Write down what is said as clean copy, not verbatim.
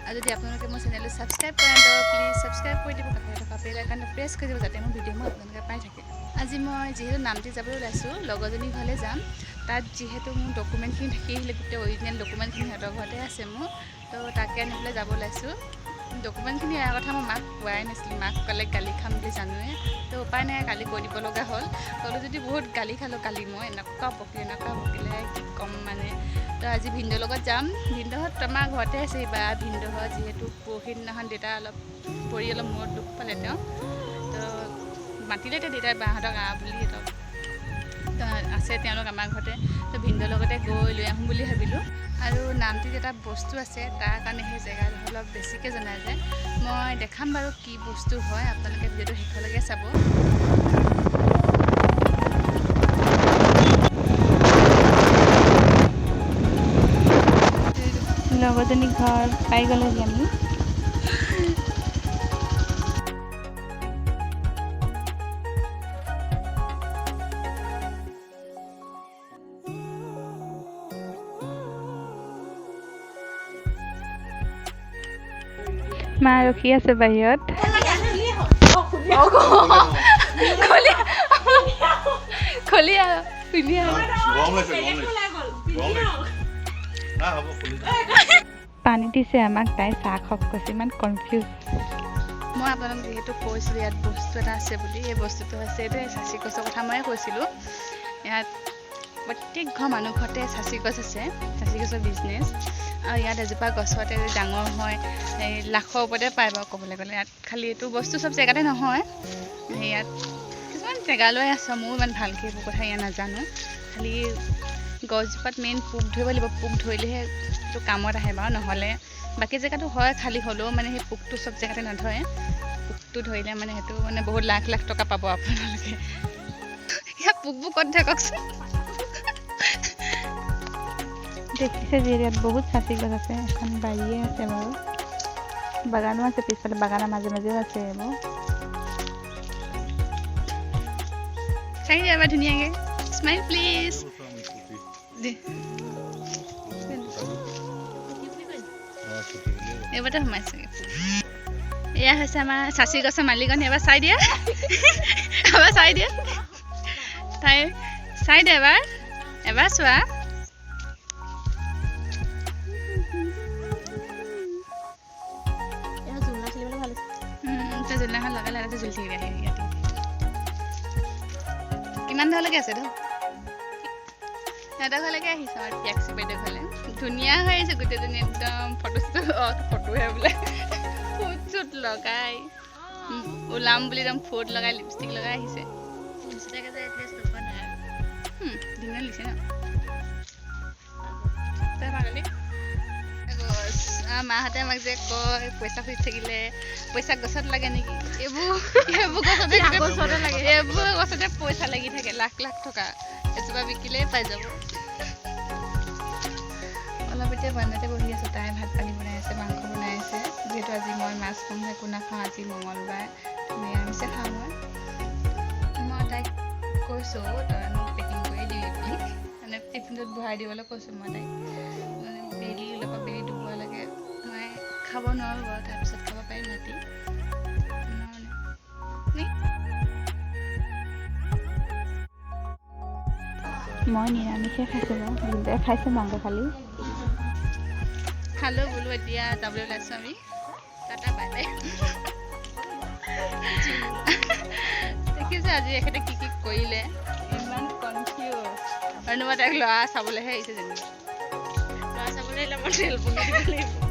আৰু যদি আপোনালোকে মোৰ চেনেলটো ছাবস্ক্ৰাইব কৰা নাই প্লিজ ছাবস্ক্ৰাইব কৰি দিব, কাষতে থকা বেল আইকনটো প্ৰেছ কৰি দিব যাতে মোৰ ভিডিঅ'সমূহ আপোনালোকে পাই থাকে। আজি মই যিহেতু নামটি যাবলৈ ওলাইছোঁ, লগৰজনীৰ ঘৰলৈ যাম। তাত যিহেতু মোৰ ডকুমেণ্টখিনি থাকি আহিলে, গোটেই অৰিজিনেল ডকুমেণ্টখিনি সিহঁতৰ ঘৰতে আছে মোৰ, তো তাকে আনি পেলাই যাব ওলাইছোঁ। ডকুমেণ্টখিনি এয়া কথা মই মাক কোৱাই নাছিলোঁ, মাক ক'লে গালি খাম বুলি জানোৱে, তো উপায় নাই কালি কৈ দিব লগা হ'ল। ক'লোঁ যদি বহুত গালি খালোঁ কালি, মই এনেকুৱা বকিলে কি ক'ম মানে। তো আজি ভিনদেউৰ লগত যাম। ভিনদেউহঁত আমাৰ ঘৰতে আছে, বা ভিনদেউহঁত যিহেতু পৰহি দিনাখন দেউতা অলপ মূৰত দুখ পালে তেওঁ, তো মাতিলে এতিয়া দেউতাই বাহঁতক বুলি সিহঁতক আছে তেওঁলোক আমাৰ ঘৰতে, তো ভিনদেউৰ লগতে গৈ লৈ আহোঁ বুলি ভাবিলোঁ। আৰু নামটিত এটা বস্তু আছে, তাৰ কাৰণে সেই জেগাডোখৰ অলপ বেছিকৈ জনা যায়। মই দেখাম বাৰু কি বস্তু হয়, আপোনালোকে ভিডিঅ'টো শেষলৈকে চাব। লগৰজনী ঘৰ পাই গ'লোহি আমি। মা ৰখি আছে বাহিৰত। পানী দিছে আমাক, তাই চাহ খাওক কৈছে, ইমান কনফিউজ। মই আপোনালোক যিহেতু কৈছিলোঁ ইয়াত বস্তু এটা আছে বুলি, এই বস্তুটো হৈছে এইটো চাচি গছৰ কথা ময়ে কৈছিলোঁ। ইয়াত প্ৰত্যেক ঘৰ মানুহ ঘৰতে চাচি গছ আছে, চাচি গছৰ বিজনেছ। আৰু ইয়াত এজোপা গছতে ডাঙৰ হয়, এই লাখৰ ওপৰতে পায় বাৰু ক'বলৈ গ'লে। ইয়াত খালি এইটো বস্তু চব জেগাতে নহয়, ইয়াত কিছুমান জেগালৈ আছে, ময়ো ইমান ভালকৈ এইবোৰ কথা ইয়াত নাজানো। খালি গছজোপাত মেইন পোক ধৰিব লাগিব, পোক ধৰিলেহে এইটো কামত আহে বাৰু, নহ'লে বাকী জেগাটো হয় খালী হ'লেও মানে সেই পোকটো চব জেগাতে নধৰে। পোকটো ধৰিলে মানে সেইটো মানে বহুত লাখ লাখ টকা পাব আপোনালোকে। ইয়াত পোকবোৰ ক'ত ধৰে কওকচোন। দেখিছে যিহেতু ইয়াত বহুত চাচি গছ আছে, এখন বাৰীয়ে আছে বাৰু, বাগানো আছে পিছফালে, বাগানৰ মাজে মাজেও আছে এইবোৰ। চাই দিয়া এবাৰ ধুনীয়াকৈ, স্মাইল প্লিজ। এইবাৰতে সোমাইছে। এয়া হৈছে আমাৰ চাচি গছৰ মালিকনী, এবাৰ চাই দিয়া, এবাৰ চাই দিয়া, তাই চাই দিয়া এবাৰ চোৱা। জোলনাখন লগালে এটা জুলি থাকিলে ইয়াতে। কিমান দূৰলৈকে আছে তো সিহঁতৰ ঘৰলৈকে আহিছে আমাৰ পিয়াক্সি বাইদেউৰ ঘৰলৈ। ধুনীয়া হৈ আহিছে গোটেইজনী, একদম ফটোহে বোলে ফুট চুট লগাই ওলাম বুলি একদম ফুট লগাই লিপষ্টিক লগাই আহিছে। ধুনীয়া লিছে ন তই পাগলী। মাহঁতে আমাক যে কয় পইচা খুজি থাকিলে পইচা গছত লাগে নেকি, এইবোৰ গছতে পইচা লাগি থাকে, লাখ লাখ টকা এজোপা বিকিলেই পাই যাব। অলপ এতিয়া বাৰান্দাতে বহি আছোঁ, তাই ভাত পানী বনাই আছে, মাংস বনাই আছে। যিহেতু আজি মই মাছ মাংস একো নাখাওঁ, আজি মঙলবাৰ, নিৰামিষে খাওঁ। মই তাইক কৈছোঁ তই মোক পেকিং কৰি দিবি বুলি, মানে টিফিনত ভৰাই দিবলৈ কৈছোঁ মই তাইক। মানে বেলি ওলাব, বেলি দুপৰলৈকে মই খাব নোৱাৰোঁ বাৰু, তাৰপিছত খাব পাৰিম ৰাতি। মই নিৰামিষে খাইছোঁ বাৰু, ভিনদেউৱে খাইছে মাংস খালি খালোঁ বোলো। এতিয়া যাবলৈ ওলাইছোঁ আমি, টাটা বাই বাই। দেখিছোঁ আজি এখেতে কি কৰিলে, ইমান কনফিউজ। আৰু মই তাইক ল'ৰা চাবলৈহে আহিছে, যেনিবা ল'ৰা চাবলৈ আহিলে মই তেল পকি দিব লাগিব।